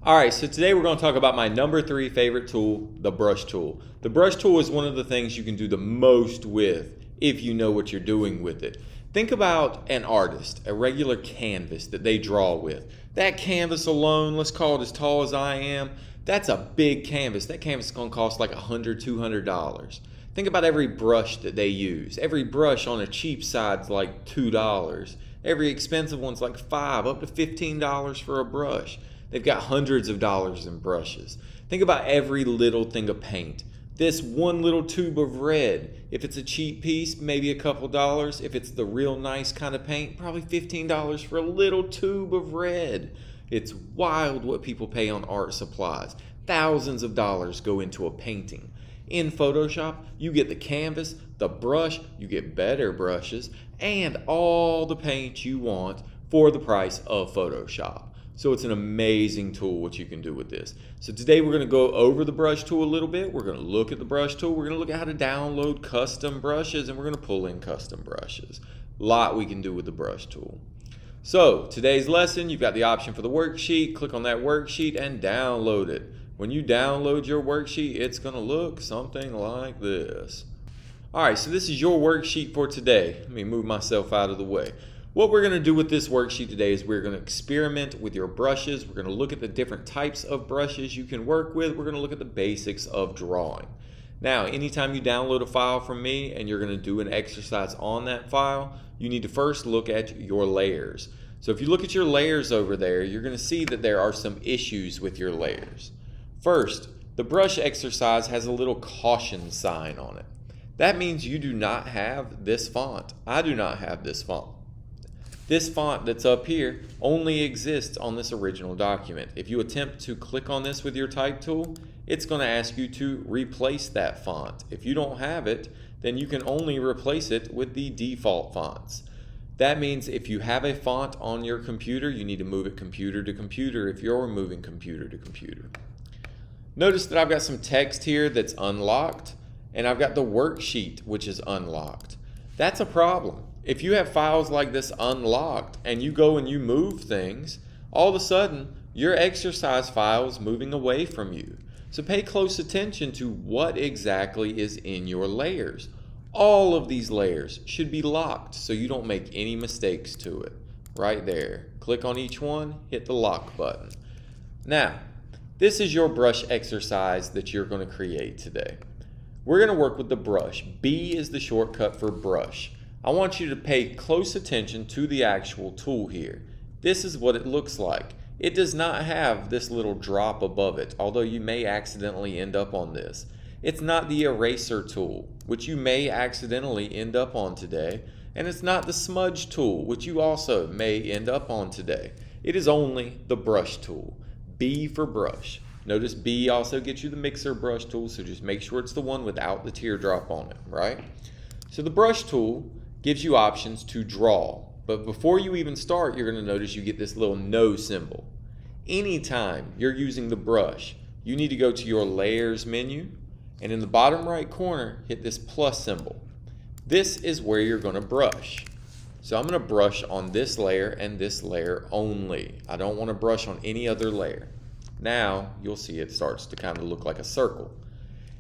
All right, so today we're going to talk about my number 3 favorite tool, the brush tool. The brush tool is one of the things you can do the most with if you know what you're doing with it. Think about an artist, a regular canvas that they draw with. That canvas alone, let's call it as tall as I am, that's a big canvas. That canvas is going to cost like $100, $200. Think about every brush that they use. Every brush on a cheap side is like $2. Every expensive one's like $5, up to $15 for a brush. They've got hundreds of dollars in brushes. Think about every little thing of paint. This one little tube of red, if it's a cheap piece, maybe a couple dollars. If it's the real nice kind of paint, probably $15 for a little tube of red. It's wild what people pay on art supplies. Thousands of dollars go into a painting. In Photoshop, you get the canvas, the brush, you get better brushes, and all the paint you want for the price of Photoshop. So it's an amazing tool what you can do with this. So today we're going to go over the brush tool a little bit. We're going to look at the brush tool. We're going to look at how to download custom brushes, and we're going to pull in custom brushes. A lot we can do with the brush tool. So today's lesson, you've got the option for the worksheet. Click on that worksheet and download it. When you download your worksheet, it's going to look something like this. All right, so this is your worksheet for today. Let me move myself out of the way. What we're going to do with this worksheet today is we're going to experiment with your brushes. We're going to look at the different types of brushes you can work with. We're going to look at the basics of drawing. Now, anytime you download a file from me and you're going to do an exercise on that file, you need to first look at your layers. So if you look at your layers over there, you're going to see that there are some issues with your layers. First, the brush exercise has a little caution sign on it. That means you do not have this font. I do not have this font. This font that's up here only exists on this original document. If you attempt to click on this with your type tool, it's going to ask you to replace that font. If you don't have it, then you can only replace it with the default fonts. That means if you have a font on your computer, you need to move it computer to computer if you're moving computer to computer. Notice that I've got some text here that's unlocked, and I've got the worksheet which is unlocked. That's a problem. If you have files like this unlocked and you go and you move things, all of a sudden your exercise file is moving away from you. So pay close attention to what exactly is in your layers. All of these layers should be locked so you don't make any mistakes to it. Right there. Click on each one, hit the lock button. Now, this is your brush exercise that you're going to create today. We're going to work with the brush. B is the shortcut for brush. I want you to pay close attention to the actual tool here. This is what it looks like. It does not have this little drop above it, although you may accidentally end up on this. It's not the eraser tool, which you may accidentally end up on today, and it's not the smudge tool, which you also may end up on today. It is only the brush tool. B for brush. Notice B also gets you the mixer brush tool, so just make sure it's the one without the teardrop on it, right? So the brush tool gives you options to draw. But before you even start, you're going to notice you get this little no symbol. Anytime you're using the brush, you need to go to your layers menu, and in the bottom right corner, hit this plus symbol. This is where you're going to brush. So I'm going to brush on this layer and this layer only. I don't want to brush on any other layer. Now you'll see it starts to kind of look like a circle.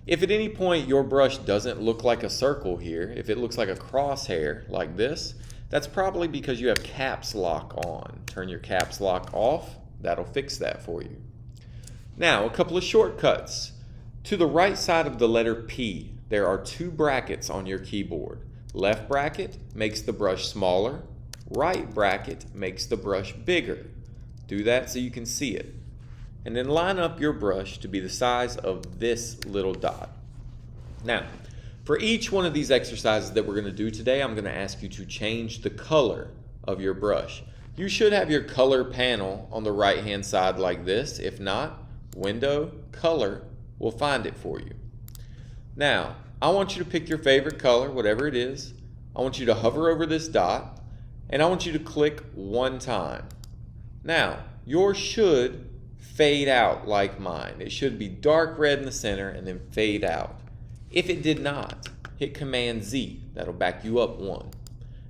If at any point your brush doesn't look like a circle here, if it looks like a crosshair like this, that's probably because you have caps lock on. Turn your caps lock off, that'll fix that for you. Now, a couple of shortcuts. To the right side of the letter P, there are 2 brackets on your keyboard. Left bracket makes the brush smaller, right bracket makes the brush bigger. Do that so you can see it. And then line up your brush to be the size of this little dot. Now, for each one of these exercises that we're going to do today, I'm going to ask you to change the color of your brush. You should have your color panel on the right-hand side like this. If not, Window, Color will find it for you. Now, I want you to pick your favorite color, whatever it is. I want you to hover over this dot, and I want you to click 1 time. Now, yours should fade out like mine. It should be dark red in the center and then fade out. If it did not, hit Command Z. That'll back you up 1.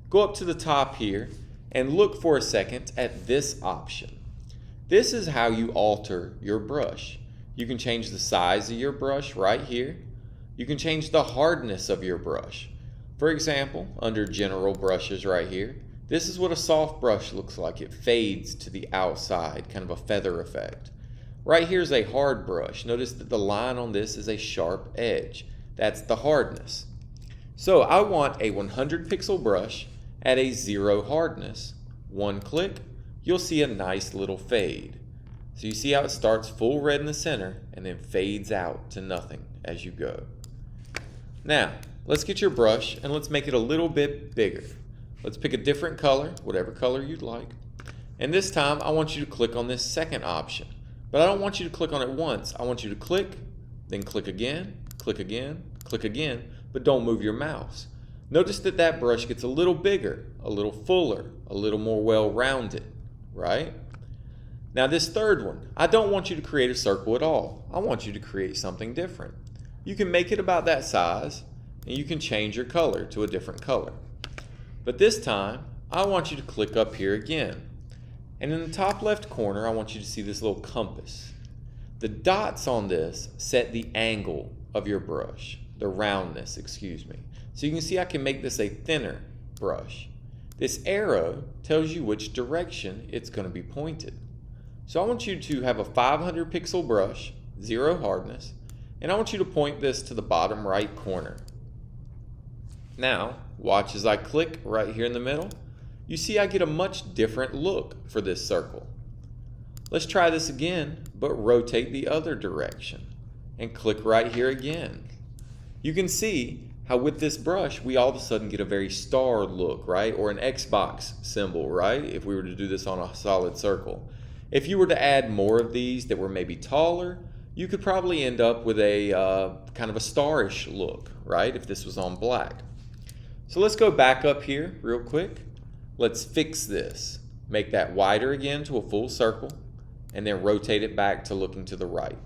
Go up to the top here and look for a second at this option. This is how you alter your brush. You can change the size of your brush right here. You can change the hardness of your brush. For example, under general brushes right here, this is what a soft brush looks like. It fades to the outside, kind of a feather effect. Right here is a hard brush. Notice that the line on this is a sharp edge. That's the hardness. So I want a 100 pixel brush at a 0 hardness. One click, you'll see a nice little fade. So you see how it starts full red in the center and then fades out to nothing as you go. Now, let's get your brush and let's make it a little bit bigger. Let's pick a different color, whatever color you'd like. And this time I want you to click on this second option. But I don't want you to click on it once. I want you to click, then click again, click again, click again, but don't move your mouse. Notice that that brush gets a little bigger, a little fuller, a little more well-rounded, right? Now this third one, I don't want you to create a circle at all. I want you to create something different. You can make it about that size, and you can change your color to a different color. But this time, I want you to click up here again. And in the top left corner, I want you to see this little compass. The dots on this set the angle of your brush, the roundness, excuse me. So you can see I can make this a thinner brush. This arrow tells you which direction it's going to be pointed. So I want you to have a 500 pixel brush, 0 hardness, and I want you to point this to the bottom right corner. Now, watch as I click right here in the middle. You see I get a much different look for this circle. Let's try this again, but rotate the other direction and click right here again. You can see how with this brush we all of a sudden get a very star look, right? Or an Xbox symbol, right? If we were to do this on a solid circle. If you were to add more of these that were maybe taller, you could probably end up with a kind of a starish look, right? If this was on black. So let's go back up here real quick. Let's fix this. Make that wider again to a full circle and then rotate it back to looking to the right.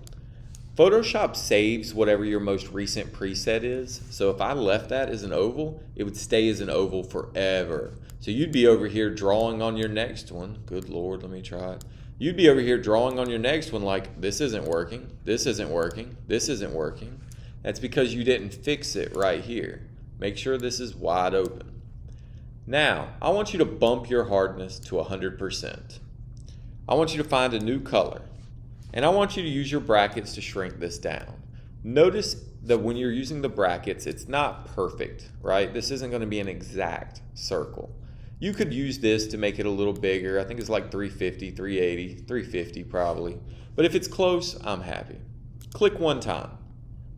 Photoshop saves whatever your most recent preset is. So if I left that as an oval, it would stay as an oval forever. So you'd be over here drawing on your next one. Good Lord, let me try it. You'd be over here drawing on your next one like, this isn't working, this isn't working, this isn't working. That's because you didn't fix it right here. Make sure this is wide open. Now, I want you to bump your hardness to 100%. I want you to find a new color. And I want you to use your brackets to shrink this down. Notice that when you're using the brackets, it's not perfect, right? This isn't going to be an exact circle. You could use this to make it a little bigger. I think it's like 350, 380, 350 probably. But if it's close, I'm happy. Click one time.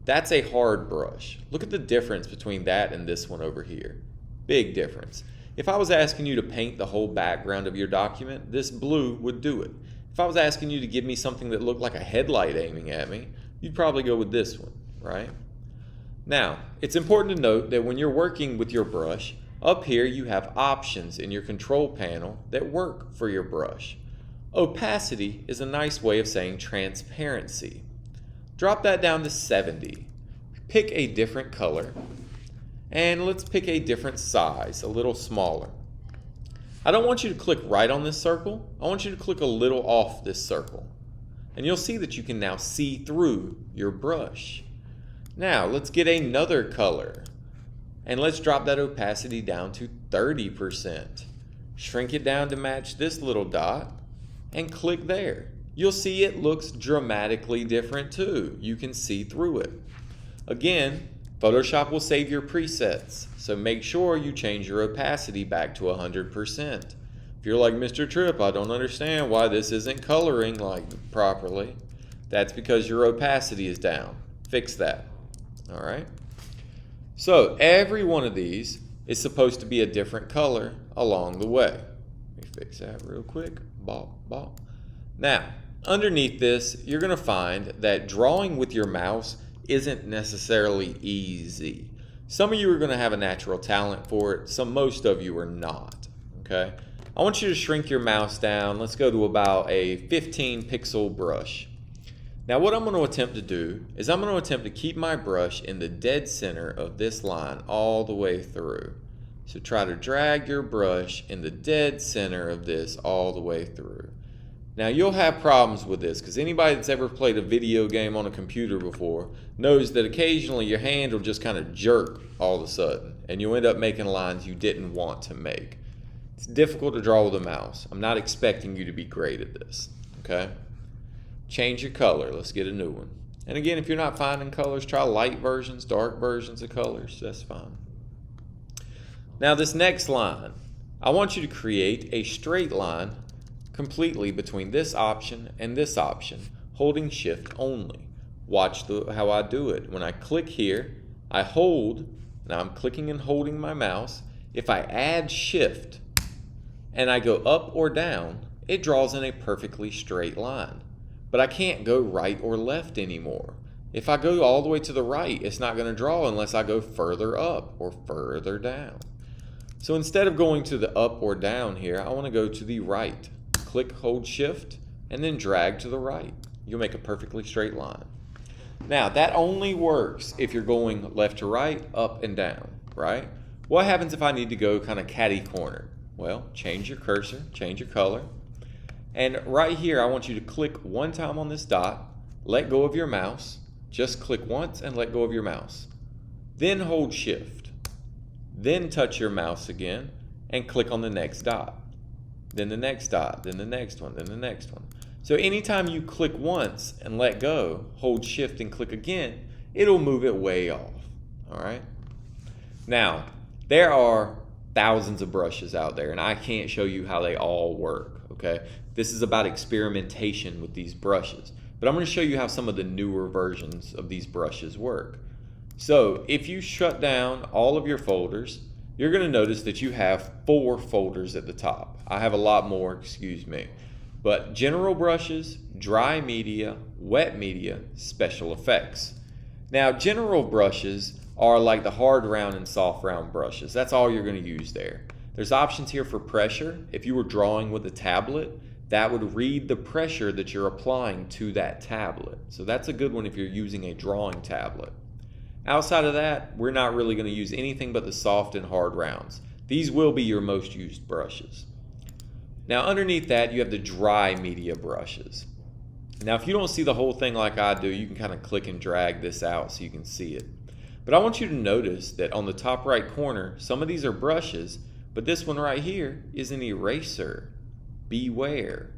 That's a hard brush. Look at the difference between that and this one over here. Big difference. If I was asking you to paint the whole background of your document, this blue would do it. If I was asking you to give me something that looked like a headlight aiming at me, you'd probably go with this one, right? Now, it's important to note that when you're working with your brush, up here you have options in your control panel that work for your brush. Opacity is a nice way of saying transparency. Drop that down to 70. Pick a different color, and let's pick a different size, a little smaller. I don't want you to click right on this circle. I want you to click a little off this circle. And you'll see that you can now see through your brush. Now, let's get another color. And let's drop that opacity down to 30%. Shrink it down to match this little dot and click there. You'll see it looks dramatically different too. You can see through it. Again, Photoshop will save your presets, so make sure you change your opacity back to 100%. If you're like, Mr. Tripp, I don't understand why this isn't coloring like properly. That's because your opacity is down. Fix that. All right? So every one of these is supposed to be a different color along the way. Let me fix that real quick. Bop, bop. Now, underneath this, you're going to find that drawing with your mouse isn't necessarily easy. Some of you are going to have a natural talent for it. Most of you are not. Okay? I want you to shrink your mouse down. Let's go to about a 15 pixel brush. Now what I'm going to attempt to do is I'm going to attempt to keep my brush in the dead center of this line all the way through. So try to drag your brush in the dead center of this all the way through. Now you'll have problems with this because anybody that's ever played a video game on a computer before knows that occasionally your hand will just kind of jerk all of a sudden and you'll end up making lines you didn't want to make. It's difficult to draw with a mouse. I'm not expecting you to be great at this, okay? Change your color. Let's get a new one. And again, if you're not finding colors, try light versions, dark versions of colors. That's fine. Now this next line, I want you to create a straight line completely between this option and this option, holding shift only. Watch how I do it. When I click here, I hold. Now I'm clicking and holding my mouse. If I add shift and I go up or down, it draws in a perfectly straight line. But I can't go right or left anymore. If I go all the way to the right, it's not going to draw unless I go further up or further down. So instead of going to the up or down here, I want to go to the right. Click, hold shift, and then drag to the right. You'll make a perfectly straight line. Now that only works if you're going left to right, up and down, right? What happens if I need to go kind of catty corner? Well, change your cursor, change your color. And right here, I want you to click one time on this dot, let go of your mouse, just click once and let go of your mouse. Then hold shift. Then touch your mouse again and click on the next dot. Then the next dot, then the next one, then the next one. So anytime you click once and let go, hold shift and click again, it'll move it way off, all right? Now, there are thousands of brushes out there and I can't show you how they all work, okay? This is about experimentation with these brushes, but I'm going to show you how some of the newer versions of these brushes work. So if you shut down all of your folders, you're going to notice that you have 4 folders at the top. I have a lot more, excuse me. But general brushes, dry media, wet media, special effects. Now general brushes are like the hard round and soft round brushes. That's all you're going to use there. There's options here for pressure. If you were drawing with a tablet, that would read the pressure that you're applying to that tablet. So that's a good one if you're using a drawing tablet. Outside of that, we're not really going to use anything but the soft and hard rounds. These will be your most used brushes. Now underneath that, you have the dry media brushes. Now if you don't see the whole thing like I do, you can kind of click and drag this out so you can see it. But I want you to notice that on the top right corner, some of these are brushes, but this one right here is an eraser. Beware.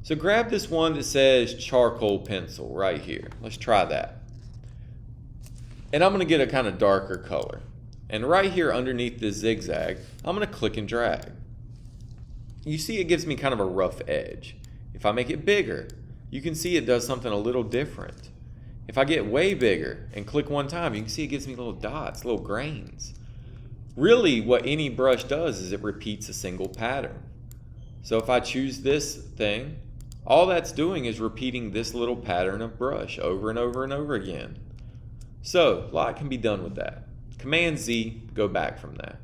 So grab this one that says charcoal pencil right here. Let's try that. And I'm going to get a kind of darker color. And right here underneath this zigzag, I'm going to click and drag. You see it gives me kind of a rough edge. If I make it bigger, you can see it does something a little different. If I get way bigger and click one time, you can see it gives me little dots, little grains. Really, what any brush does is it repeats a single pattern. So if I choose this thing, all that's doing is repeating this little pattern of brush over and over and over again. So a lot can be done with that. Command Z, go back from that.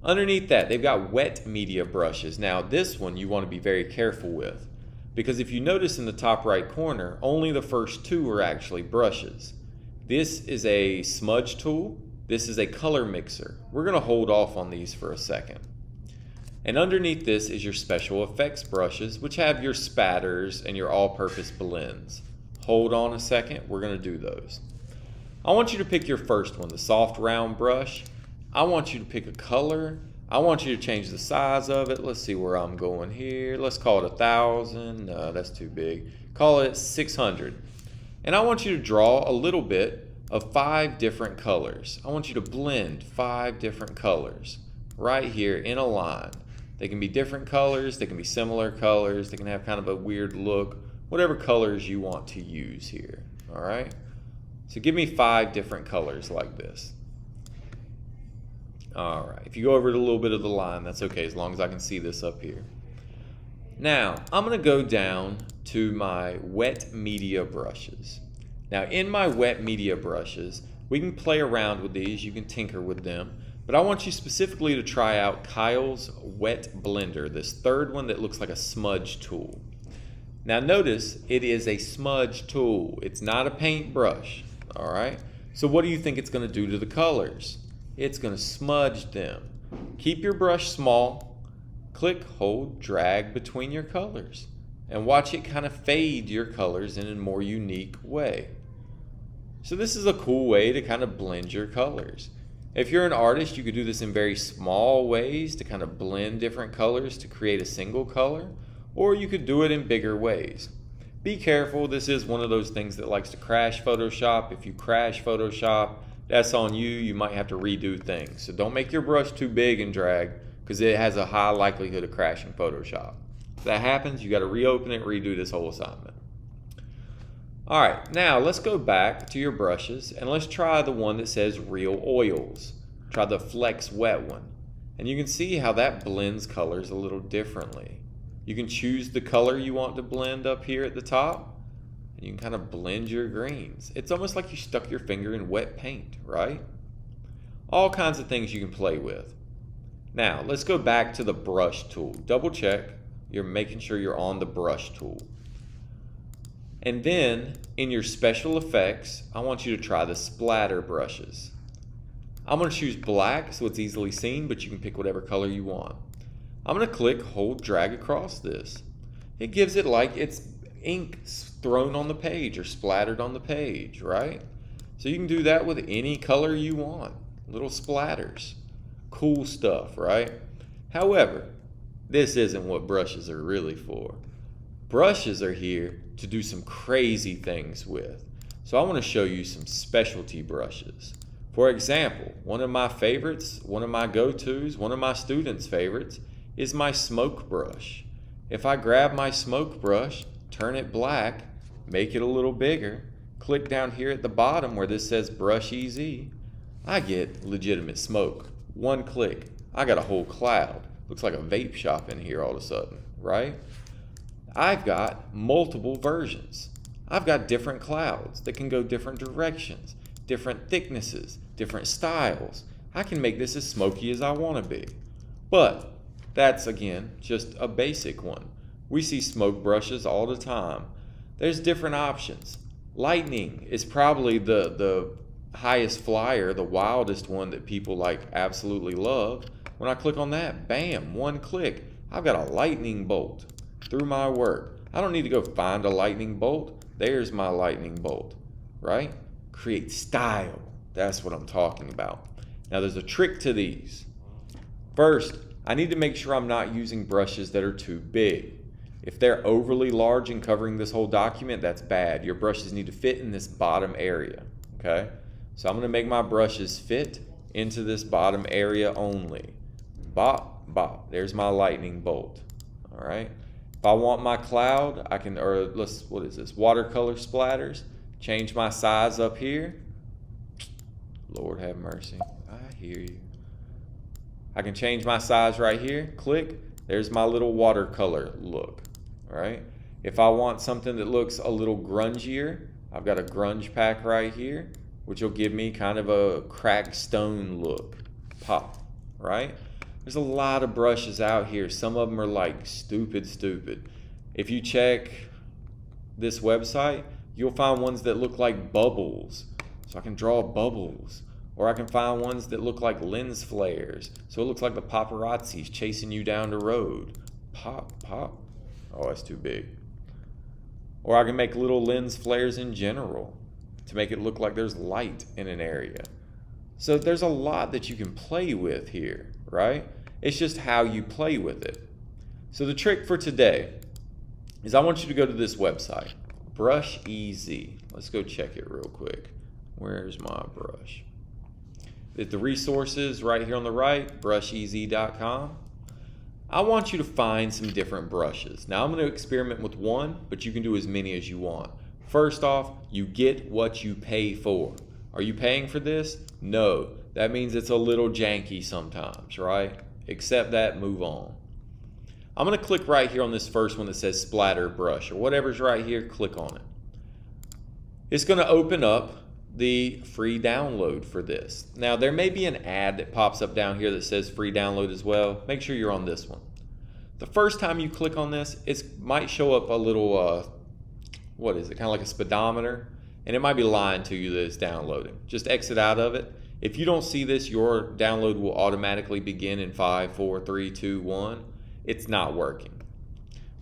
Underneath that, they've got wet media brushes. Now this one you want to be very careful with, because if you notice in the top right corner, only the first 2 are actually brushes. This is a smudge tool. This is a color mixer. We're going to hold off on these for a second. And underneath this is your special effects brushes, which have your spatters and your all-purpose blends. Hold on a second, we're going to do those. I want you to pick your first one, the soft round brush. I want you to pick a color. I want you to change the size of it. Let's see where I'm going here. Let's call it 1,000. No, that's too big. Call it 600. And I want you to draw a little bit of 5 different colors. I want you to blend 5 different colors right here in a line. They can be different colors, they can be similar colors, they can have kind of a weird look, whatever colors you want to use here, all right? So give me 5 different colors like this. All right, if you go over a little bit of the line, that's okay, as long as I can see this up here. Now, I'm gonna go down to my wet media brushes. Now, in my wet media brushes, we can play around with these, you can tinker with them, but I want you specifically to try out Kyle's Wet Blender, this third one that looks like a smudge tool. Now notice, it is a smudge tool. It's not a paintbrush, all right? So what do you think it's gonna do to the colors? It's gonna smudge them. Keep your brush small, click, hold, drag between your colors. and watch it kind of fade your colors in a more unique way. So this is a cool way to kind of blend your colors. If you're an artist, you could do this in very small ways to kind of blend different colors to create a single color, or you could do it in bigger ways. Be careful, this is one of those things that likes to crash Photoshop. If you crash Photoshop, that's on you. You might have to redo things. So don't make your brush too big and drag, because it has a high likelihood of crashing Photoshop. If that happens, you got to reopen it, redo this whole assignment. All right, now let's go back to your brushes and let's try the one that says Real Oils. Try the Flex Wet one. And you can see how that blends colors a little differently. You can choose the color you want to blend up here at the top, and you can kind of blend your greens. It's almost like you stuck your finger in wet paint, right? All kinds of things you can play with. Now, let's go back to the brush tool. Double check you're making sure you're on the brush tool. And then in your special effects, I want you to try the splatter brushes. I'm going to choose black so it's easily seen, but you can pick whatever color you want. I'm going to click, hold, drag across this. It gives it like it's ink thrown on the page or splattered on the page, right? So you can do that with any color you want. Little splatters. Cool stuff, right? However, this isn't what brushes are really for. Brushes are here to do some crazy things with. So I want to show you some specialty brushes. For example, one of my favorites, one of my go-tos, one of my students' favorites is my smoke brush. If I grab my smoke brush, turn it black, make it a little bigger, click down here at the bottom where this says Brush EZ, I get legitimate smoke. One click, I got a whole cloud. Looks like a vape shop in here all of a sudden, right? I've got multiple versions. I've got different clouds that can go different directions, different thicknesses, different styles. I can make this as smoky as I want to be. But that's, again, just a basic one. We see smoke brushes all the time. There's different options. Lightning is probably the highest flyer, the wildest one that people like absolutely love. When I click on that, bam, one click, I've got a lightning bolt through my work. I don't need to go find a lightning bolt. There's my lightning bolt, right? Create style. That's what I'm talking about. Now there's a trick to these. First, I need to make sure I'm not using brushes that are too big. If they're overly large and covering this whole document, that's bad. Your brushes need to fit in this bottom area, okay? So I'm going to make my brushes fit into this bottom area only. Bop, bop. There's my lightning bolt, all right? If I want my cloud, I can, or what is this? Watercolor splatters. Change my size up here. Lord have mercy. I hear you. I can change my size right here. Click. There's my little watercolor look. All right. If I want something that looks a little grungier, I've got a grunge pack right here, which will give me kind of a cracked stone look. Pop. Right? There's a lot of brushes out here. Some of them are like stupid. If you check this website, you'll find ones that look like bubbles. So I can draw bubbles. Or I can find ones that look like lens flares. So it looks like the paparazzi's chasing you down the road. Pop, pop. Oh, that's too big. Or I can make little lens flares in general to make it look like there's light in an area. So there's a lot that you can play with here, right? It's just how you play with it. So the trick for today is I want you to go to this website, Brush EZ. Let's go check it real quick. Where's my brush? The resources right here on the right, brushez.com. I want you to find some different brushes. Now I'm going to experiment with one, but you can do as many as you want. First off, you get what you pay for. Are you paying for this? No. That means it's a little janky sometimes, right? Accept that, move on. I'm going to click right here on this first one that says splatter brush, or whatever's right here, click on it. It's going to open up the free download for this. Now there may be an ad that pops up down here that says free download as well. Make sure you're on this one. The first time you click on this, it might show up a little, what is it, kind of like a speedometer, and it might be lying to you that it's downloading. Just exit out of it. If you don't see this, your download will automatically begin in 5, 4, 3, 2, 1. It's not working.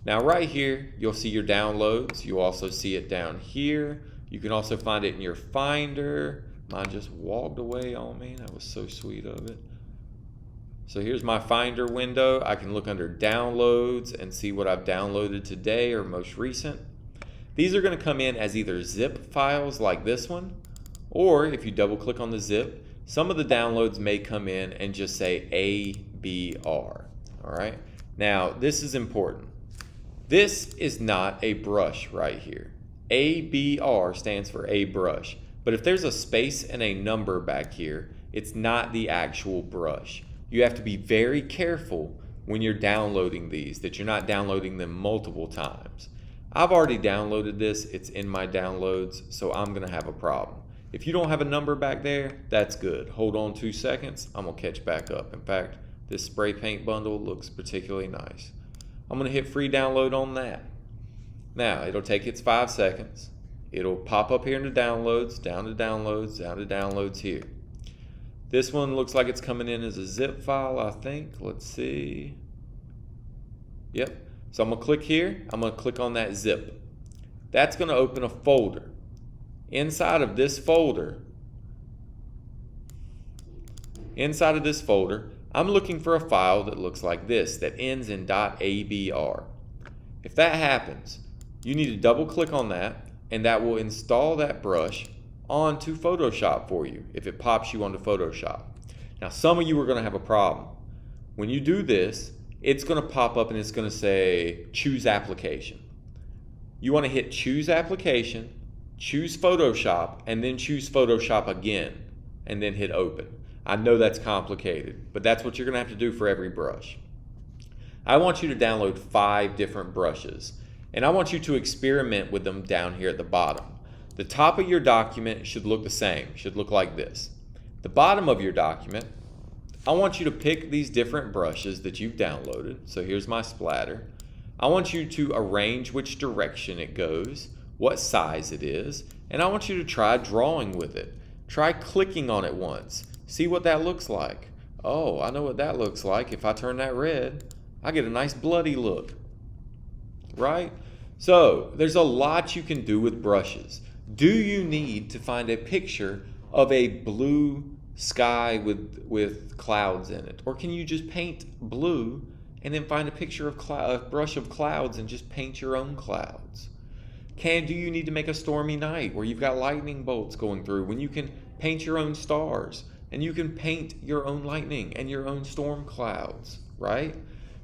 Now right here, you'll see your downloads. You'll also see it down here. You can also find it in your Finder. Mine just walked away on me. That was so sweet of it. So here's my Finder window. I can look under downloads and see what I've downloaded today or most recent. These are going to come in as either zip files like this one, or if you double click on the zip, some of the downloads may come in and just say ABR. All right. Now this is important. This is not a brush right here. ABR stands for a brush. But if there's a space and a number back here, it's not the actual brush. You have to be very careful when you're downloading these, that you're not downloading them multiple times. I've already downloaded this. It's in my downloads, so I'm going to have a problem. If you don't have a number back there, that's good. Hold on 2 seconds. I'm going to catch back up. In fact, this spray paint bundle looks particularly nice. I'm going to hit free download on that. Now, it'll take its 5 seconds. It'll pop up here into downloads, down to downloads, down to downloads here. This one looks like it's coming in as a zip file, I think. Let's see. Yep. So I'm going to click here. I'm going to click on that zip. That's going to open a folder. Inside of this folder, I'm looking for a file that looks like this, that ends in .abr. If that happens, you need to double click on that, and that will install that brush onto Photoshop for you if it pops you onto Photoshop. Now, some of you are going to have a problem. When you do this, it's going to pop up and it's going to say choose application. You want to hit choose application, choose Photoshop, and then choose Photoshop again, and then hit open. I know that's complicated, but that's what you're going to have to do for every brush. I want you to download 5 different brushes, and I want you to experiment with them down here at the bottom. The top of your document should look the same, should look like this. The bottom of your document, I want you to pick these different brushes that you've downloaded. So here's my splatter. I want you to arrange which direction it goes, what size it is, and I want you to try drawing with it. Try clicking on it once. See what that looks like. Oh, I know what that looks like. If I turn that red, I get a nice bloody look, right? So there's a lot you can do with brushes. Do you need to find a picture of a blue sky with clouds in it? Or can you just paint blue and then find a picture of a brush of clouds and just paint your own clouds? Do you need to make a stormy night where you've got lightning bolts going through when you can paint your own stars and you can paint your own lightning and your own storm clouds, right?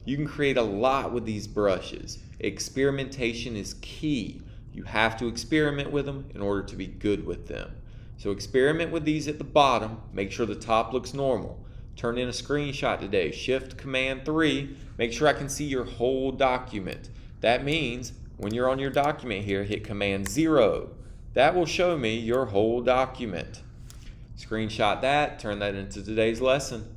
You can create a lot with these brushes. Experimentation is key. You have to experiment with them in order to be good with them. So experiment with these at the bottom. Make sure the top looks normal. Turn in a screenshot today. Shift Command 3. Make sure I can see your whole document. That means when you're on your document here, hit Command 0. That will show me your whole document. Screenshot that. Turn that into today's lesson.